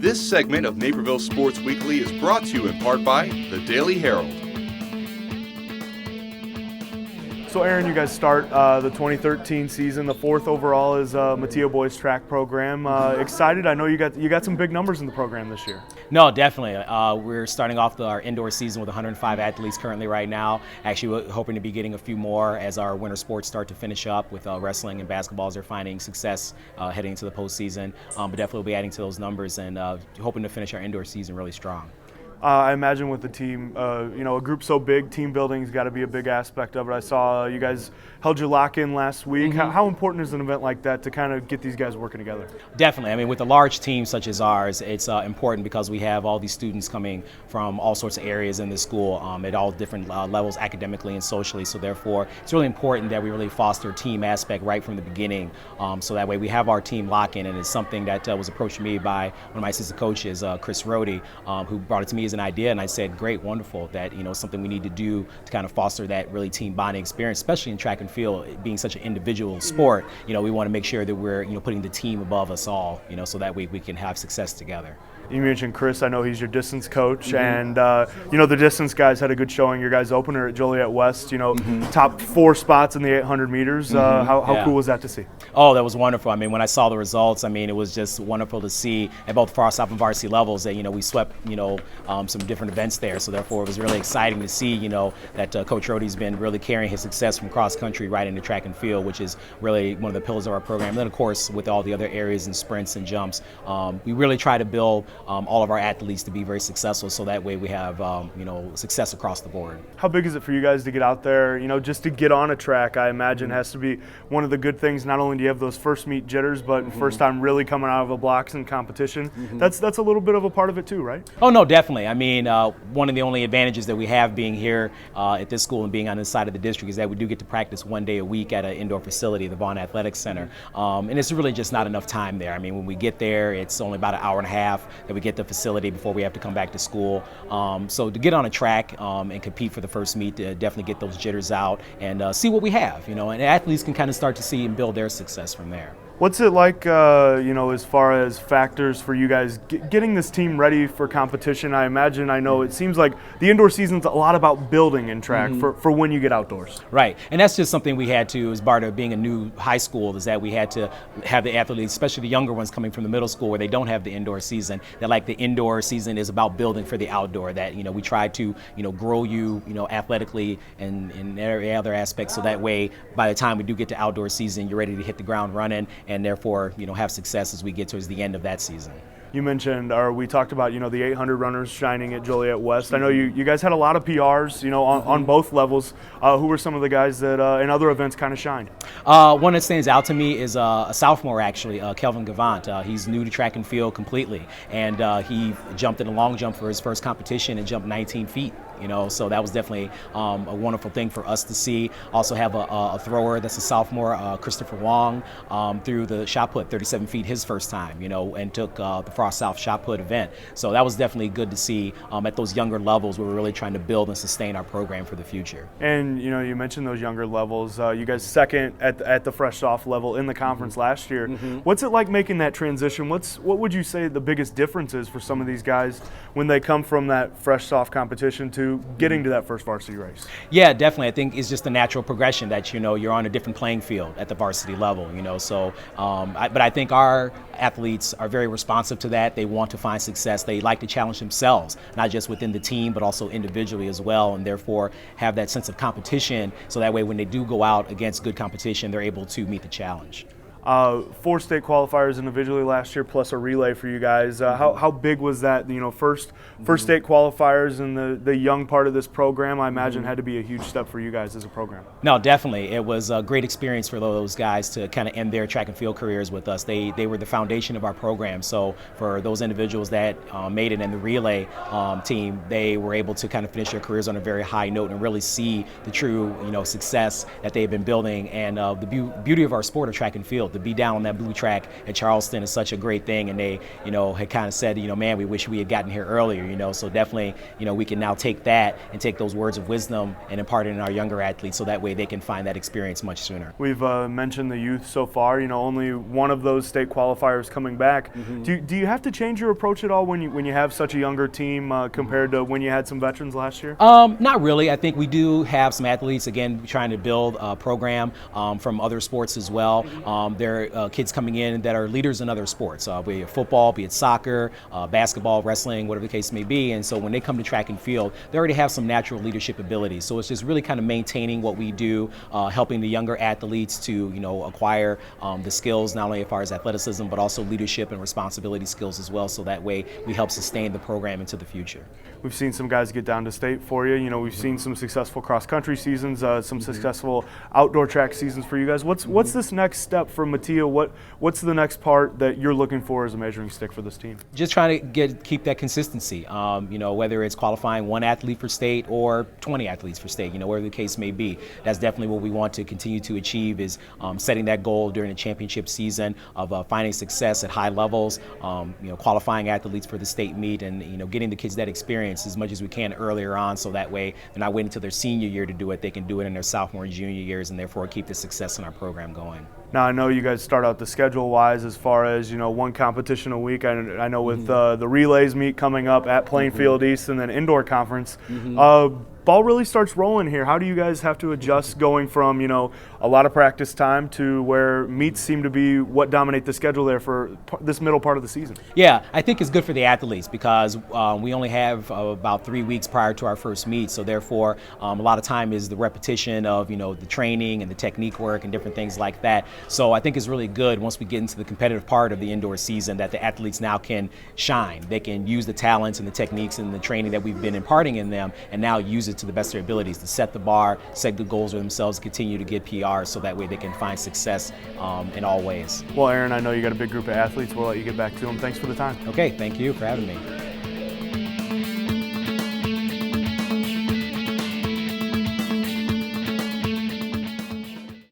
This segment of Naperville Sports Weekly is brought to you in part by the Daily Herald. So Aaron, you guys start the 2013 season. The fourth overall is Metea boys track program. Excited? I know you got some big numbers in the program this year. No, definitely. We're starting off our indoor season with 105 athletes currently right now. Actually, we're hoping to be getting a few more as our winter sports start to finish up with wrestling and basketball as they're finding success heading into the postseason. But definitely we'll be adding to those numbers and hoping to finish our indoor season really strong. I imagine with the team, a group so big, team building's got to be a big aspect of it. I saw you guys held your lock-in last week. Mm-hmm. How important is an event like that to kind of get these guys working together? Definitely. I mean, with a large team such as ours, it's important because we have all these students coming from all sorts of areas in the school at all different levels academically and socially. So therefore, it's really important that we really foster a team aspect right from the beginning. So that way we have our team lock-in, and it's something that was approached to me by one of my assistant coaches, Chris Rohde, who brought it to me as an idea, and I said, great, wonderful, that something we need to do to kind of foster that really team bonding experience, especially in track and field, it being such an individual sport. We want to make sure that we're putting the team above us all, so that way we can have success together. You mentioned Chris. I know he's your distance coach, and the distance guys had a good showing. Your guys' opener at Joliet West, top 4 spots in the 800 meters. How cool was that to see? Oh, that was wonderful. I mean, when I saw the results, it was just wonderful to see at both Far-South and varsity levels that we swept some different events there. So therefore, it was really exciting to see that Coach Rohde's been really carrying his success from cross country right into track and field, which is really one of the pillars of our program. And then of course, with all the other areas and sprints and jumps, we really try to build all of our athletes to be very successful, so that way we have success across the board. How big is it for you guys to get out there? Just to get on a track, I imagine has to be one of the good things. Not only do you have those first meet jitters, but first time really coming out of a blocks and competition. That's a little bit of a part of it too, right? Oh no, definitely. I mean, one of the only advantages that we have being here at this school and being on this side of the district is that we do get to practice 1 day a week at an indoor facility, the Vaughn Athletic Center, and it's really just not enough time there. I mean, when we get there, it's only about an hour and a half that we get the facility before we have to come back to school. So to get on a track and compete for the first meet, to definitely get those jitters out and see what we have, and athletes can kind of start to see and build their success from there. What's it like, as far as factors for you guys getting this team ready for competition? I know it seems like the indoor season's a lot about building in track for when you get outdoors. Right, and that's just something we had to, as part of being a new high school, is that we had to have the athletes, especially the younger ones coming from the middle school where they don't have the indoor season, that like the indoor season is about building for the outdoor, that, we try to, grow you, athletically and in every other aspect, so that way by the time we do get to outdoor season, you're ready to hit the ground running, and therefore, have success as we get towards the end of that season. You mentioned, or we talked about, the 800 runners shining at Joliet West. I know you guys had a lot of PRs, on both levels. Who were some of the guys that in other events kind of shined? One that stands out to me is a sophomore, actually, Kelvin Gavant. He's new to track and field completely, and he jumped in a long jump for his first competition and jumped 19 feet. So that was definitely a wonderful thing for us to see. Also have a thrower that's a sophomore, Christopher Wong, through the shot put 37 feet his first time, and took the Far-South shot put event. So that was definitely good to see at those younger levels where we're really trying to build and sustain our program for the future. And you mentioned those younger levels. You guys second at the fresh soft level in the conference last year. What's it like making that transition? What would you say the biggest difference is for some of these guys when they come from that fresh soft competition to getting to that first varsity race? Yeah, definitely. I think it's just a natural progression that you're on a different playing field at the varsity level. So, but I think our athletes are very responsive to that. They want to find success. They like to challenge themselves, not just within the team, but also individually as well, and therefore have that sense of competition. So that way, when they do go out against good competition, they're able to meet the challenge. 4 state qualifiers individually last year, plus a relay for you guys. How big was that? First state qualifiers in the young part of this program, I imagine, had to be a huge step for you guys as a program. No, definitely. It was a great experience for those guys to kind of end their track and field careers with us. They were the foundation of our program. So for those individuals that made it in the relay team, they were able to kind of finish their careers on a very high note and really see the true success that they've been building, and the beauty of our sport of track and field. to be down on that blue track at Charleston is such a great thing, and they, had kind of said, man, we wish we had gotten here earlier, so definitely, we can now take that and take those words of wisdom and impart it in our younger athletes, so that way they can find that experience much sooner. We've mentioned the youth so far, only one of those state qualifiers coming back. Do you have to change your approach at all when you have such a younger team compared to when you had some veterans last year? Not really. I think we do have some athletes, again, trying to build a program from other sports as well. There are kids coming in that are leaders in other sports, be it football, be it soccer, basketball, wrestling, whatever the case may be. And so when they come to track and field, they already have some natural leadership abilities. So it's just really kind of maintaining what we do, helping the younger athletes to, acquire the skills, not only as far as athleticism, but also leadership and responsibility skills as well. So that way we help sustain the program into the future. We've seen some guys get down to state for you. We've seen some successful cross-country seasons, some successful outdoor track seasons for you guys. What's this next step for Metea? What's the next part that you're looking for as a measuring stick for this team? Just trying to keep that consistency. Whether it's qualifying one athlete for state or 20 athletes for state, whatever the case may be. That's definitely what we want to continue to achieve, is setting that goal during the championship season of finding success at high levels, qualifying athletes for the state meet, and getting the kids that experience as much as we can earlier on, so that way they're not waiting until their senior year to do it. They can do it in their sophomore and junior years, and therefore keep the success in our program going. Now, I know you guys start out the schedule-wise as far as, one competition a week. I know with the relays meet coming up at Plainfield East and then indoor conference, ball really starts rolling here. How do you guys have to adjust going from, a lot of practice time to where meets seem to be what dominate the schedule there for this middle part of the season? Yeah, I think it's good for the athletes because we only have about 3 weeks prior to our first meet. So therefore, a lot of time is the repetition of, the training and the technique work and different things like that. So I think it's really good once we get into the competitive part of the indoor season that the athletes now can shine. They can use the talents and the techniques and the training that we've been imparting in them, and now use it to the best of their abilities to set the bar, set good goals for themselves, continue to get PRs, so that way they can find success in all ways. Well, Aaron, I know you got a big group of athletes. We'll let you get back to them. Thanks for the time. Okay, thank you for having me.